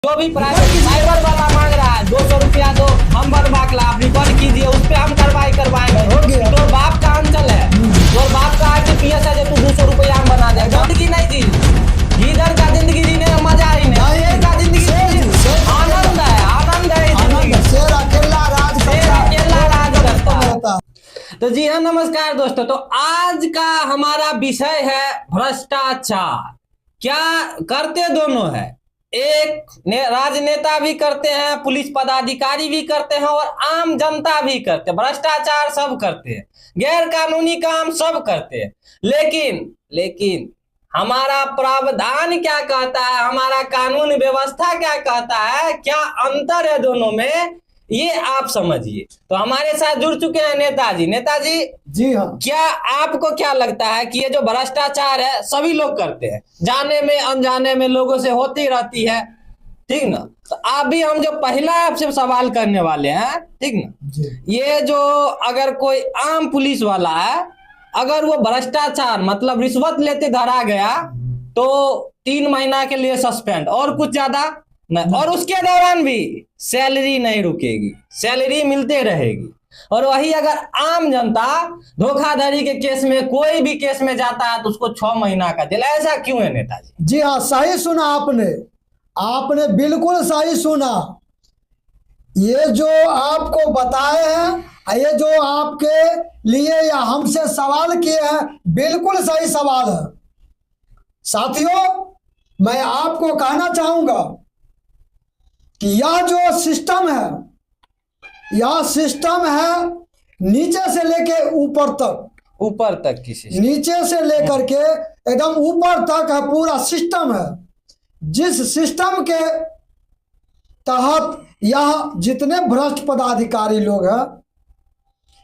जो भी private cyber वाला मांग रहा है 200 रुपया दो, हम बनवा आप रिकॉर्ड कीजिए, उस पर हम कार्रवाई करवाएंगे। हो गया। तो बाप का अंचल है, तो बाप का आरटीपीएस है जो तू 200 रुपया हम बना दे। जिंदगी नहीं जी, इधर का जिंदगी जीने में मजा ही नहीं, शेर का जिंदगी आनंद है, आनंद है जिंदगी। शेर अकेला राज करता। तो जी हाँ, नमस्कार दोस्तों। तो आज का हमारा विषय है भ्रष्टाचार। क्या करते दोनों है, एक राजनेता भी करते हैं, पुलिस पदाधिकारी भी करते हैं और आम जनता भी करते हैं। भ्रष्टाचार सब करते हैं, गैर कानूनी काम सब करते हैं। लेकिन हमारा प्रावधान क्या कहता है, हमारा कानून व्यवस्था क्या कहता है, क्या अंतर है दोनों में, ये आप समझिए। तो हमारे साथ जुड़ चुके हैं नेताजी। जी हाँ। क्या आपको क्या लगता है कि ये जो भ्रष्टाचार है सभी लोग करते हैं, जाने में अनजाने में लोगों से होती रहती है, ठीक ना? तो अभी हम जो पहला आपसे सवाल करने वाले हैं, ठीक ना, ये जो अगर कोई आम पुलिस वाला है, अगर वो भ्रष्टाचार मतलब रिश्वत लेते धरा गया तो 3 महीना के लिए सस्पेंड और कुछ ज्यादा नहीं, और उसके दौरान भी सैलरी नहीं रुकेगी, सैलरी मिलते रहेगी। और वही अगर आम जनता धोखाधड़ी के केस में, कोई भी केस में जाता है तो उसको 6 महीना का जेल। ऐसा क्यों है नेताजी? जी हाँ, सही सुना आपने बिल्कुल सही सुना। ये जो आपको बताए हैं, ये जो आपके लिए या हमसे सवाल किए हैं, बिल्कुल सही सवाल है। साथियों, मैं आपको कहना चाहूंगा कि यह जो सिस्टम है, यह सिस्टम है नीचे से लेके ऊपर तक की सिस्टम, नीचे से लेकर के एकदम ऊपर तक है, पूरा सिस्टम है। जिस सिस्टम के तहत यह जितने भ्रष्ट पदाधिकारी लोग हैं,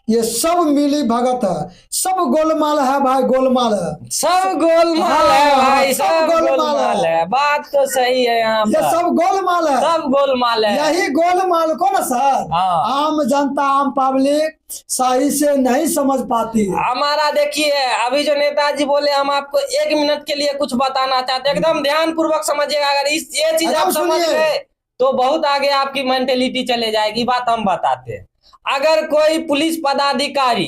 ये सब मिली भगत है, सब गोलमाल है भाई, गोलमाल है, सब गोलमाल है भाई, सब गोलमाल है। बात तो सही है, यहाँ ये सब गोलमाल है, सब गोलमाल है। यही गोलमाल को ना सर आम जनता, आम पब्लिक सही से नहीं समझ पाती है। हमारा देखिए, अभी जो नेताजी बोले, हम आपको 1 मिनट के लिए कुछ बताना चाहते हैं, एकदम ध्यान पूर्वक समझिएगा। अगर ये चीज आप समझ गए तो बहुत आगे आपकी मेंटेलिटी चले जाएगी। बात हम बताते हैं। अगर कोई पुलिस पदाधिकारी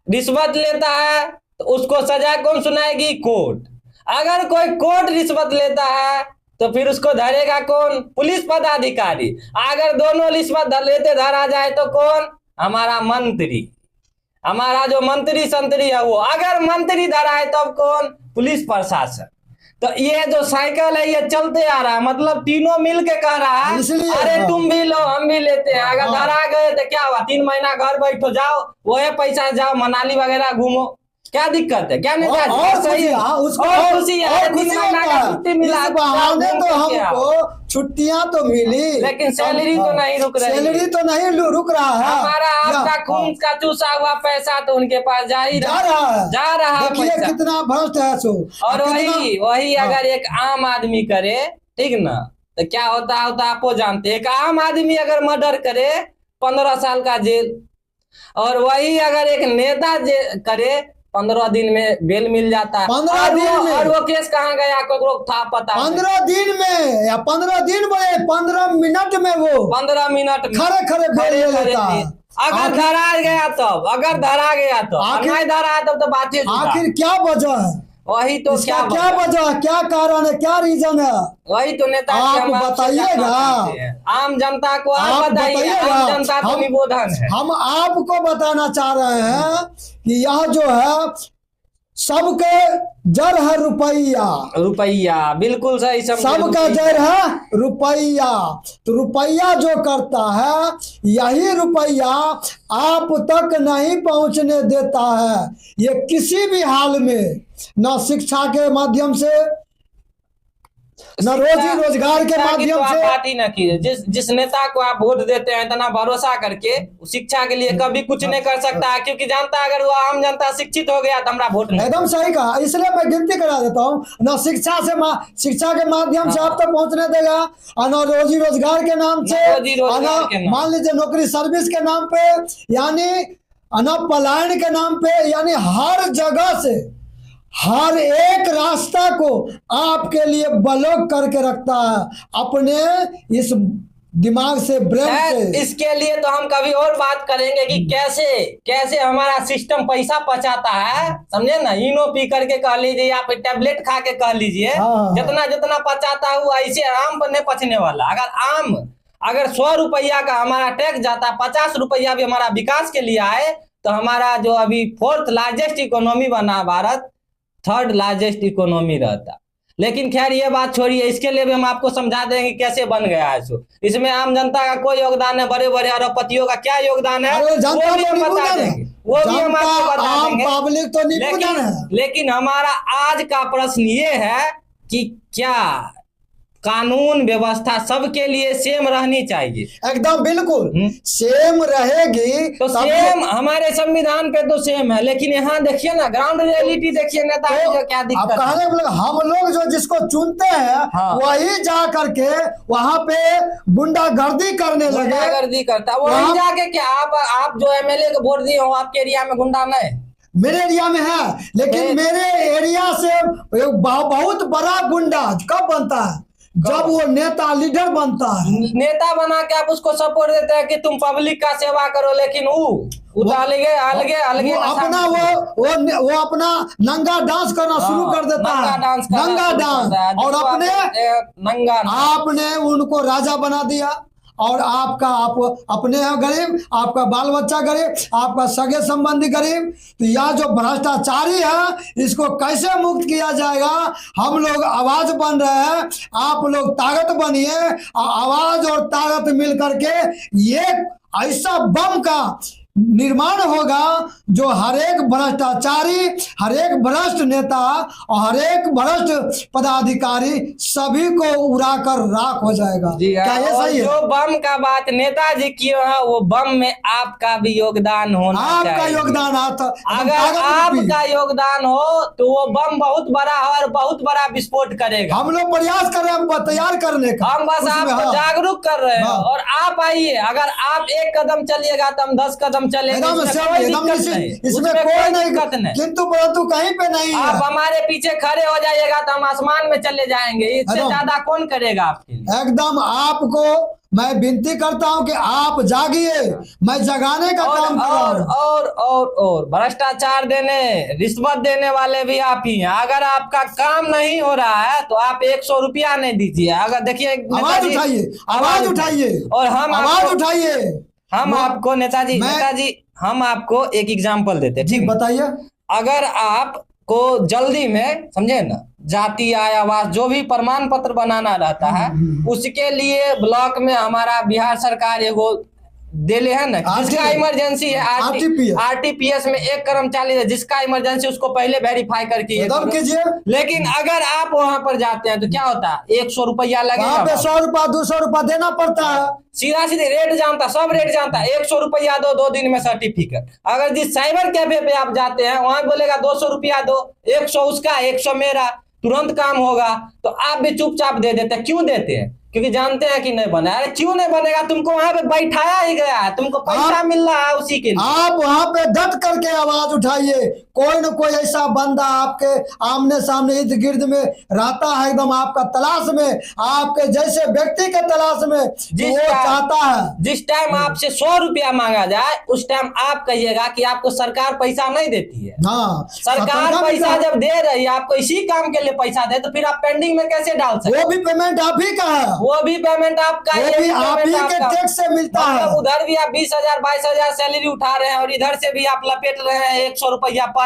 रिश्वत लेता है तो उसको सजा कौन सुनाएगी? कोर्ट। अगर कोई कोर्ट रिश्वत लेता है तो फिर उसको धरेगा कौन? पुलिस पदाधिकारी। अगर दोनों रिश्वत लेते धरा जाए तो कौन? हमारा मंत्री, हमारा जो मंत्री संतरी है वो। अगर मंत्री धरा है तब कौन? पुलिस प्रशासन। तो ये जो साइकिल है ये चलते आ रहा है, मतलब तीनों मिल के कह रहा है अरे तुम भी लो हम भी लेते हैं। अगर धरा गए तो क्या हुआ? 3 महीना घर बैठो, जाओ वही पैसा जाओ मनाली वगैरह घूमो, क्या दिक्कत है? क्या नहीं? सही है, उसको खुशी है, 3 महीना का छुट्टी मिला तो हमको छुट्टियां तो मिली, लेकिन सैलरी तो नहीं रुक रही, सैलरी तो नहीं रुक रहा है। हमारा आपका खून का चूसा हुआ पैसा तो उनके पास जा रहा है। देखिए कितना भ्रष्ट है सो। और वही अगर एक आम आदमी करे, ठीक ना, तो क्या होता आपको जानते हैं। एक आम आदमी अगर मर्डर करे 15 साल का जेल, और वही अगर एक नेता करे 15 दिन में बेल मिल जाता है। 15 दिन में। और वो केस कहाँ गया को था पता? 15 दिन में या 15 दिन में 15 मिनट में, वो 15 मिनट खड़े बेल लेता है। अगर धरा गया तब, अगर धरा गया तो, नहीं धरा तब तो बात ही। आखिर क्या वजह है? वही तो क्या वजह, क्या कारण है, क्या रीजन है? वही तो नेता आप बताइएगा, आम जनता को आप बताइए। आम जनता तो निबोधन है। हम आपको बताना चाह रहे हैं कि यह जो है सबके जड़ है रुपया। बिल्कुल सही। सबका जड़ है रुपया। तो रुपया जो करता है, यही रुपया आप तक नहीं पहुंचने देता है। ये किसी भी हाल में, न शिक्षा के माध्यम से, न रोजी रोजगार के माध्यम से। बात ही न कीजिए। जिस नेता को आप वोट देते हैं इतना भरोसा करके, शिक्षा के लिए कभी कुछ नहीं कर सकता है, क्योंकि जानता है अगर वो आम जनता शिक्षित हो गया तो हमारा वोट नहीं। एकदम सही कहा, इसलिए मैं गिनती करा देता हूँ। न शिक्षा के माध्यम से आप तक पहुंचने देगा, और न रोजी रोजगार के नाम से, मान लीजिए नौकरी सर्विस के नाम पे, यानी न पलायन के नाम पे, यानी हर जगह से हर एक रास्ता को आपके लिए ब्लॉक करके रखता है अपने इस दिमाग से, ब्रेन सर, से। इसके लिए तो हम कभी और बात करेंगे कि कैसे कैसे हमारा सिस्टम पैसा पचाता है, समझे ना। इनो पी करके कह लीजिए या फिर टेबलेट खा के कह लीजिए, हाँ। जितना जितना पचाता है वो ऐसे आम पर नहीं पचने वाला। अगर 100 रुपया का हमारा टैक्स जाता है, 50 रुपया भी हमारा विकास के लिए आए, तो हमारा जो अभी 4th लार्जेस्ट इकोनॉमी बना भारत 3rd लार्जेस्ट इकोनॉमी रहता। लेकिन खैर ये बात छोड़िए, इसके लिए भी हम आपको समझा देंगे कैसे बन गया है। सो इसमें आम जनता का कोई योगदान है, बड़े बड़े अरबपतियों का क्या योगदान है अरे जनता वो भी तो हम बता निबुधन है। देंगे, वो भी हम आपको जनता, बता आम देंगे। पब्लिक तो निबुधन है। लेकिन हमारा आज का प्रश्न ये है कि क्या कानून व्यवस्था सबके लिए सेम रहनी चाहिए? एकदम बिल्कुल सेम रहेगी तो तभी- सेम हमारे संविधान पे तो सेम है, लेकिन यहाँ देखिए ना, ग्राउंड रियलिटी देखिए नेताजी तो जो क्या अब दिक्कत है। कहने का मतलब हम लोग जो जिसको चुनते हैं हाँ। वही जा करके वहां पे गुंडागर्दी करने लगे। गुंडागर्दी करता है वही वहाँ- जाके। क्या आप जो एमएलए को वोट दिए हो, आपके एरिया में गुंडा नहीं? मेरे एरिया में है, लेकिन मेरे एरिया से एक बहुत बड़ा गुंडा कब बनता है? जब वो नेता लीडर बनता है। नेता बना के आप उसको सपोर्ट देते हैं कि तुम पब्लिक का सेवा करो, लेकिन वो तो अलगे अलगे अलगे वो अपना वो अपना नंगा डांस करना शुरू कर देता है, नंगा डांस, और नंगा आपने उनको राजा बना दिया। और आप अपने हैं गरीब, आपका बाल बच्चा गरीब, आपका सगे संबंधी गरीब। तो यह जो भ्रष्टाचारी है इसको कैसे मुक्त किया जाएगा? हम लोग आवाज बन रहे हैं, आप लोग ताकत बनिए। आवाज और ताकत मिल करके ये ऐसा बम का निर्माण होगा जो हर एक भ्रष्टाचारी, हर एक भ्रष्ट नेता और हर एक भ्रष्ट पदाधिकारी सभी को उड़ाकर राख हो जाएगा। क्या ये सही है? जो बम का बात नेताजी किए हैं, वो बम में आपका भी योगदान होना चाहिए। आपका योगदान अगर आपका योगदान हो तो वो बम बहुत बड़ा और बहुत बड़ा विस्फोट करेगा। हम लोग प्रयास कर रहे हैं तैयार करने का, हम बस आपको जागरूक कर रहे हैं। और आप आइए, अगर आप एक कदम चलिएगा तो हम 10 कदम चलेंगे, इसमें कोई दिक्कत नहीं। किंतु परंतु कहीं पे नहीं आप हमारे पीछे खड़े हो जाइएगा तो हम आसमान में चले जाएंगे। इससे ज्यादा कौन करेगा आपके लिए? एकदम आपको मैं विनती करता हूं कि आप जागिए, मैं जगाने का काम कर रहा हूं। और भ्रष्टाचार देने, रिश्वत देने वाले भी आप ही हैं। अगर आपका काम नहीं हो रहा है तो आप 100 रुपया नहीं दीजिए। अगर देखिए, आवाज उठाइए, आवाज उठाइए, और हम आवाज उठाइए। हम आपको नेताजी हम आपको एक एग्जाम्पल देते हैं, ठीक? बताइए। अगर आपको जल्दी में, समझे ना, जाति आय आवास जो भी प्रमाण पत्र बनाना रहता है, उसके लिए ब्लॉक में हमारा बिहार सरकार एगो देले है ना, जिसका इमरजेंसी है आरटीपीएस में एक कर्मचारी है, जिसका इमरजेंसी उसको पहले वेरीफाई करके कीजिए। लेकिन अगर आप वहां पर जाते हैं तो क्या होता है? 100 रुपया लगेगा, 100 रुपया 200 रुपया देना पड़ता है। सीधा सीधे रेट जानता, सब रेट जानता है। 100 रुपया दो, 2 दिन में सर्टिफिकेट। अगर जिस साइबर कैफे पे आप जाते हैं वहां बोलेगा 200 रुपया दो, 100 उसका 100 मेरा, तुरंत काम होगा। तो आप भी चुपचाप दे देते हैं। क्यों देते हैं? क्योंकि जानते हैं कि नहीं बना। अरे क्यों नहीं बनेगा? तुमको वहां पे बैठाया ही गया है, तुमको पैसा मिल रहा है उसी के लिए। आप वहां पे डट करके आवाज उठाइए। कोई न कोई ऐसा बंदा आपके आमने सामने इर्द गिर्द में रहता है, एकदम आपका तलाश में, आपके जैसे व्यक्ति के तलाश में, वो चाहता है। जिस टाइम आपसे 100 रुपया मांगा जाए उस टाइम आप कहिएगा कि आपको सरकार पैसा नहीं देती है। हाँ, सरकार पैसा जब दे रही है, आपको इसी काम के लिए पैसा दे, तो फिर आप पेंडिंग में कैसे डाल सकते? वो भी पेमेंट आप ही का है, वो भी पेमेंट आपका, वो भी आप ही के टैक्स से मिलता है। उधर भी आप 20,000 22,000 सैलरी उठा रहे हैं और इधर से भी आप लपेट रहे हैं 100 रुपया पर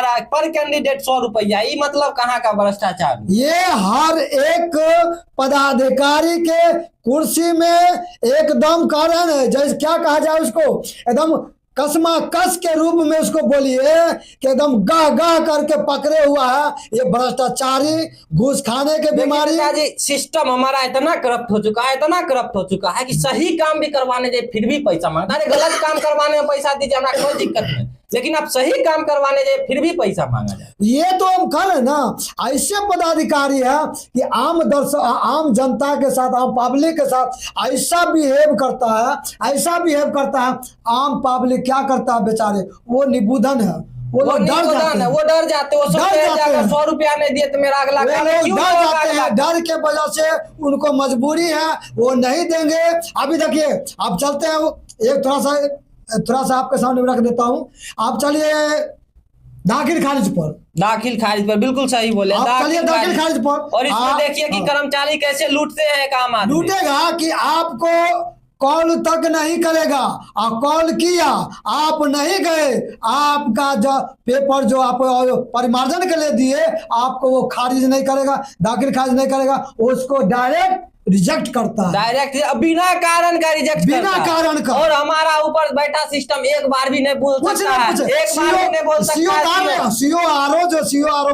कैंडिडेट 100 रुपया। ये मतलब कहाँ का भ्रष्टाचार? ये हर एक पदाधिकारी के कुर्सी में एकदम कारण है, जैसे क्या कहा जाए उसको, एकदम कसमा कस के रूप में उसको बोलिए कि एकदम गाह गाह करके पकड़े हुआ है ये भ्रष्टाचारी, घूस खाने के बीमारी। सिस्टम हमारा इतना करप्ट हो चुका है, इतना करप्ट हो चुका है कि सही काम भी करवाने जाए फिर भी पैसा मांगता है। गलत काम करवाने में पैसा दीजिए, हमारा कोई दिक्कत नहीं, लेकिन आप सही काम करवाने जाए फिर भी पैसा मांगा जाए। ये तो हम कह रहे ना, ऐसे पदाधिकारी है कि आम जनता के साथ, आम पब्लिक के साथ ऐसा बिहेव करता है, ऐसा बिहेव करता है। आम पब्लिक क्या करता है बेचारे? वो निबुधन है, वो लोग डर जाते हैं, वो डर जाते हैं, वो सोचते हैं कि अगर 100 रुपया नहीं दिए तो मेरा अगला वो काम लोग क्यों डर होगा जाते अगला? हैं, डर के वजह से उनको मजबूरी है, वो नहीं देंगे। अभी देखिए, अब चलते हैं, एक थोड़ा सा आपके सामने रख देता हूं। आप चलिए दाखिल खारिज पर, दाखिल खारिज पर बिल्कुल सही बोले, आप चलिए दाखिल खारिज पर। और इसमें देखिए कि कर्मचारी कैसे लूटते हैं काम आदमी। लूटेगा कि आपको कॉल तक नहीं करेगा, और कॉल किया आप नहीं गए, आपका जो पेपर जो आप परिमार्जन के लिए दिए आपको वो खारिज नहीं करेगा, दाखिल खारिज नहीं करेगा, उसको डायरेक्ट रिजेक्ट करता है, डायरेक्ट बिना कारण का रिजेक्ट बिना कारण का। और हमारा ऊपर बैठा सिस्टम एक बार भी नहीं बोल सकता है, एक बार भी नहीं बोल सकता है। सीओ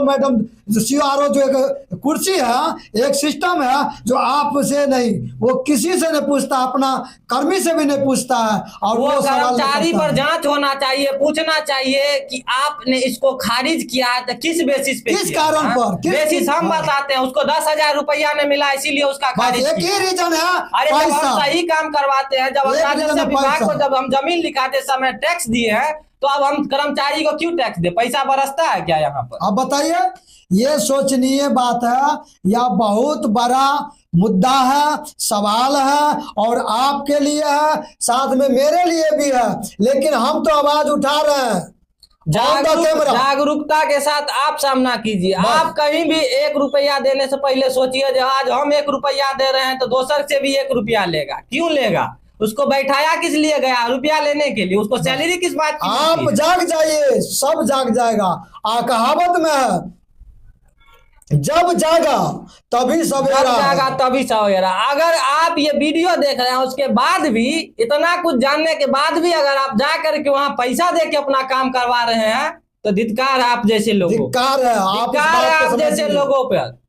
मैडम, सीओ जो एक कुर्सी है, एक सिस्टम है जो आपसे नहीं, वो किसी से नहीं पूछता, अपना कर्मी से भी नहीं पूछता है, और वो कर्मचारी पर है। जांच होना चाहिए, पूछना चाहिए कि आपने इसको खारिज किया है तो किस बेसिस पे, किस कारण पर, बेसिस हम बताते हैं। उसको 10,000 रुपया ने मिला इसीलिए उसका खारिज एक ही रीजन है, अरे जब हम सही काम करवाते हैं, जब राजस्व विभाग को जब हम जमीन लिखाते समय टैक्स दिए हैं, तो अब हम कर्मचारी को क्यों टैक्स दे? पैसा बरसता है क्या यहाँ पर? अब बताइए, ये सोचनीय बात है, यह बहुत बड़ा मुद्दा है, सवाल है, और आपके लिए है, साथ में मेरे लिए भी है, लेकिन हम तो आवाज उठा रहे हैं। जागरूकता के साथ आप सामना कीजिए। आप कहीं भी 1 रुपया देने से पहले सोचिए, आज हम 1 रुपया दे रहे हैं तो दोसर से भी 1 रुपया लेगा, क्यों लेगा? उसको बैठाया किस लिए गया? रुपया लेने के लिए। उसको सैलरी किस बात की? आप जाग जाइए, सब जाग जाएगा। कहावत में है, जब जागा तभी सवेरा, जागा तभी सवेरा। अगर आप ये वीडियो देख रहे हैं उसके बाद भी, इतना कुछ जानने के बाद भी अगर आप जा करके वहां पैसा दे के अपना काम करवा रहे हैं तो धिक्कार है आप जैसे लोगों, धिक्कार है आप जैसे लोगों पर।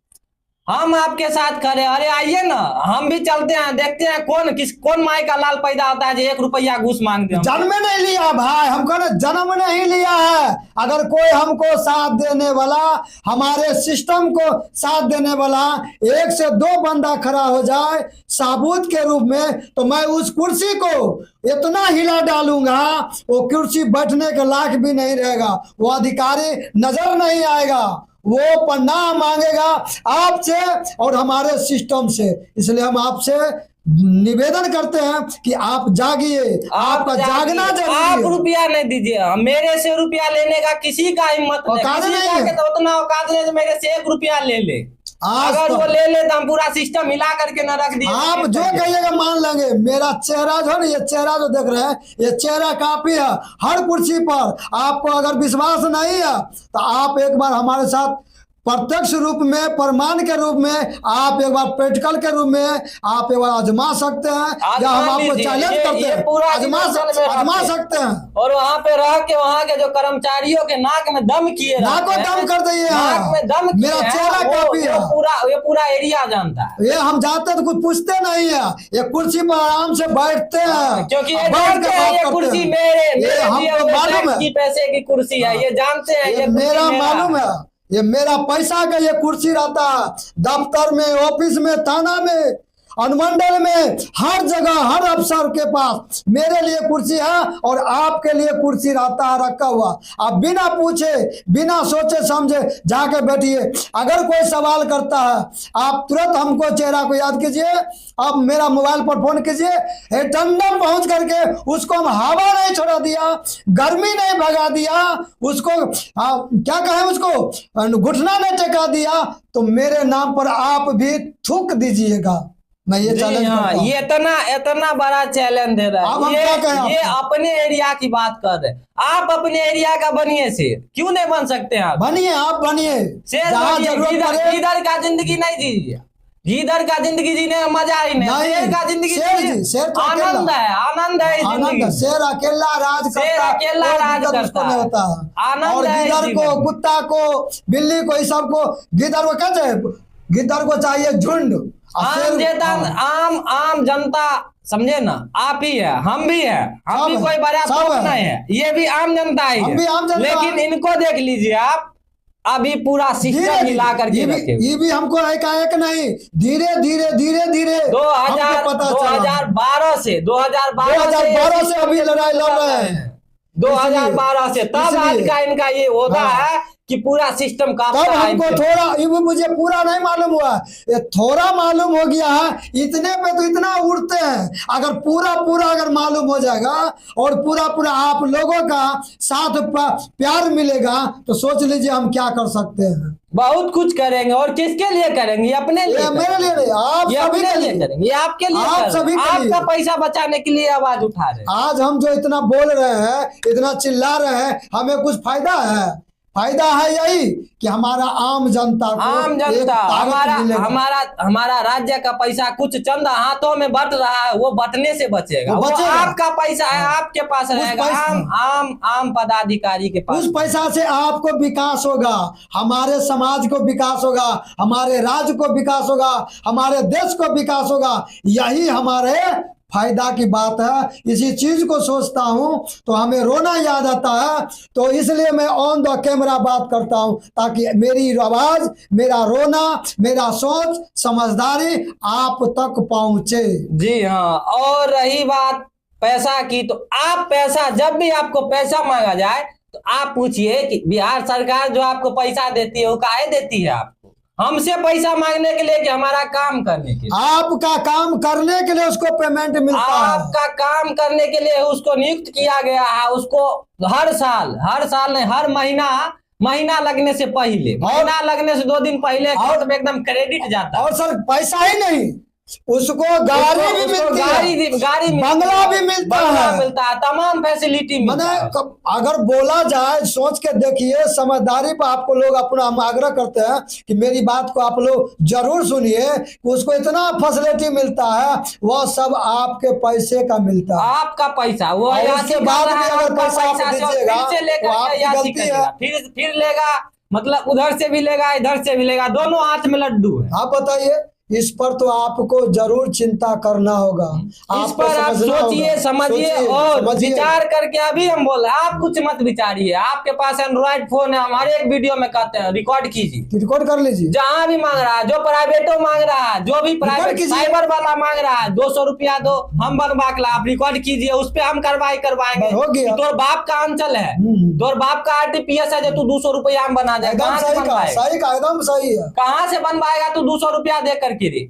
हम आपके साथ खड़े, अरे आइए ना, हम भी चलते हैं, देखते हैं कौन माई का लाल पैदा होता है जो 1 रुपया घूस मांगते हैं। जन्म नहीं लिया भाई, हमको ना जन्म नहीं लिया है। अगर कोई हमको साथ देने वाला, हमारे सिस्टम को साथ देने वाला 1 से 2 बंदा खड़ा हो जाए साबुत के रूप में, तो मैं उस कुर्सी को इतना हिला डालूंगा, वो कुर्सी बैठने के लायक भी नहीं रहेगा, वो अधिकारी नजर नहीं आएगा, वो पन्ना मांगेगा आपसे और हमारे सिस्टम से। इसलिए हम आपसे निवेदन करते हैं कि आप जागिए, आपका जागना जरूरी है। आप रुपया नहीं दीजिए, मेरे से रुपया लेने का किसी का हिम्मत नहीं है, तो उतना औकात नहीं, मेरे से 1 रुपया ले ले। अगर वो ले तो हम पूरा सिस्टम हिला करके न रख दिए। आप जो कहिएगा मान लेंगे। मेरा चेहरा जो है, ये चेहरा जो देख रहे हैं, ये चेहरा काफी है हर कुर्सी पर। आपको अगर विश्वास नहीं है तो आप एक बार हमारे साथ प्रत्यक्ष रूप में, प्रमाण के रूप में, आप एक बार प्रैक्टिकल के रूप में आप एक बार आजमा सकते हैं, या हम आपको चैलेंज करते हैं, आजमा सकते हैं। और वहाँ पे रह के वहाँ के जो कर्मचारियों के नाक में दम किए, नाक में दम कर दिए, नाक में दम, मेरा चेहरा काफी है, ये पूरा एरिया जानता है। ये हम जाते हैं तो कुछ पूछते नहीं है, ये कुर्सी पर आराम से बैठते हैं, क्योंकि ये जानते हैं ये कुर्सी मेरे हमको मालूम है, पैसे की कुर्सी है, ये जानते हैं, ये मेरा मालूम है, ये मेरा पैसा का ये कुर्सी रहता है, दफ्तर में, ऑफिस में, थाना में, अनुमंडल में, हर जगह, हर अफसर के पास मेरे लिए कुर्सी है और आपके लिए कुर्सी रहता है रखा हुआ। आप बिना पूछे, बिना सोचे समझे जाके बैठिए। अगर कोई सवाल करता है आप तुरंत हमको चेहरा को याद कीजिए, आप मेरा मोबाइल पर फोन कीजिए, एटेंडर पहुंच करके उसको हम हवा नहीं छोड़ा दिया, गर्मी नहीं भगा दिया, उसको क्या कहें, उसको घुटना नहीं टेका दिया, तो मेरे नाम पर आप भी थूक दीजिएगा। मैं ये चैलेंज करता हूं। ये इतना बड़ा चैलेंज दे रहा है। ये अपने एरिया की बात कर रहे हैं, आप अपने एरिया का बनिए शेर, क्यों नहीं बन सकते हैं? बनिए, आप बनिए शेर। इधर का जिंदगी नहीं जीजिए, इधर का जिंदगी जीने में मजा ही नहीं। शेर का जिंदगी आनंद है, आनंद है, आनंद। शेर अकेला राज करता है, होता है। और गिदड़ को, कुत्ता को, बिल्ली को, इस सबको, गिदड़ को कहते हैं, गिदड़ को चाहिए झुंड। आम जनता समझे ना, आप ही है, हम भी है, हम भी कोई बड़ा नहीं है, ये भी आम जनता ही है, लेकिन इनको देख लीजिए आप, अभी पूरा सिस्टम हिला करके रखे। ये भी हमको एक नहीं, धीरे धीरे धीरे धीरे 2012 से 2012 से अभी लड़ाई लड़ रहे हैं। 2012 से तब आज इसलिए। का इनका ये होता हाँ। है कि पूरा सिस्टम तब काटता है हमको इनसे। थोड़ा ये भी मुझे पूरा नहीं मालूम हुआ, ये थोड़ा मालूम हो गया है। इतने पे तो इतना उड़ते हैं, अगर पूरा पूरा अगर मालूम हो जाएगा और पूरा पूरा आप लोगों का साथ प्यार मिलेगा तो सोच लीजिए हम क्या कर सकते हैं। बहुत कुछ करेंगे, और किसके लिए करेंगे? ये अपने लिए ये मेरे करेंगे। लिए नहीं, आप ये सभी अपने के लिए लिए। करेंगे, ये आपके लिए आप करेंगे। सभी के आपका लिए। पैसा बचाने के लिए आवाज उठा रहे हैं। आज हम जो इतना बोल रहे हैं, इतना चिल्ला रहे हैं, हमें कुछ फायदा है? फायदा है यही कि हमारा आम जनता को आम एक जनता, ताकत मिलेगा। हमारा राज्य का पैसा कुछ चंद हाथों में बट रहा है, वो बटने से बचेगा। वो वो बचेगा। आपका पैसा है, आपके पास रहेगा। आम पदाधिकारी के पास। उस पैसा से आपको विकास होगा, हमारे समाज को विकास होगा, हमारे राज्य को विकास होगा, हमारे देश को विकास होगा। यही हमारे फायदा की बात है। इसी चीज को सोचता हूं तो हमें रोना याद आता है, तो इसलिए मैं ऑन द कैमरा बात करता हूं ताकि मेरी आवाज, मेरा रोना, मेरा सोच समझदारी आप तक पहुंचे। जी हाँ। और रही बात पैसा की, तो आप पैसा, जब भी आपको पैसा मांगा जाए तो आप पूछिए कि बिहार सरकार जो आपको पैसा देती है वो काहे देती है? आपको हमसे पैसा मांगने के लिए कि हमारा काम करने के लिए? आपका काम करने के लिए उसको पेमेंट मिलता है। आपका काम करने के लिए उसको नियुक्त किया गया है। उसको हर साल नहीं, हर महीना लगने से पहले, महीना लगने से 2 दिन पहले अकाउंट में एकदम क्रेडिट जाता है। और सर पैसा ही नहीं, उसको गाड़ी भी मिलती है, गाड़ी बंगला भी मिलता है, तमाम फैसिलिटी मिलता है। अगर बोला जाए, सोच के देखिए, समझदारी पर आपको लोग अपना हम आग्रह करते हैं कि मेरी बात को आप लोग जरूर सुनिए। उसको इतना फैसिलिटी मिलता है, वह सब आपके पैसे का मिलता है। आपका पैसा वो और उसके बाद भी अगर पैसा आप दीजिएगा तो आपकी गलती है। फिर लेगा, मतलब उधर से भी लेगा, इधर से भी लेगा, दोनों हाथ में लड्डू है। आप बताइए, इस पर तो आपको जरूर चिंता करना होगा। इस पर आप सोचिए, समझिए और विचार करके अभी हम बोल रहे हैं। आप कुछ मत विचारिए। आपके पास एंड्रॉइड फोन है, हमारे एक वीडियो में कहते हैं रिकॉर्ड कीजिए, रिकॉर्ड कर लीजिए। जहां भी मांग रहा है, जो प्राइवेटो मांग रहा है, जो भी प्राइवेट साइबर वाला मांग रहा है, 200 रुपया दो, हम बनवा के ला, आप रिकॉर्ड कीजिए, उस पर हम कार्रवाई करवाएंगे। हो गया। तोर बाप का अंचल है, तोर बाप का RTPS है, जो तू 200 रुपया हम बना दे। एकदम सही का, एकदम सही है। कहाँ से बनवाएगा तू 200 रुपया दे करके रे?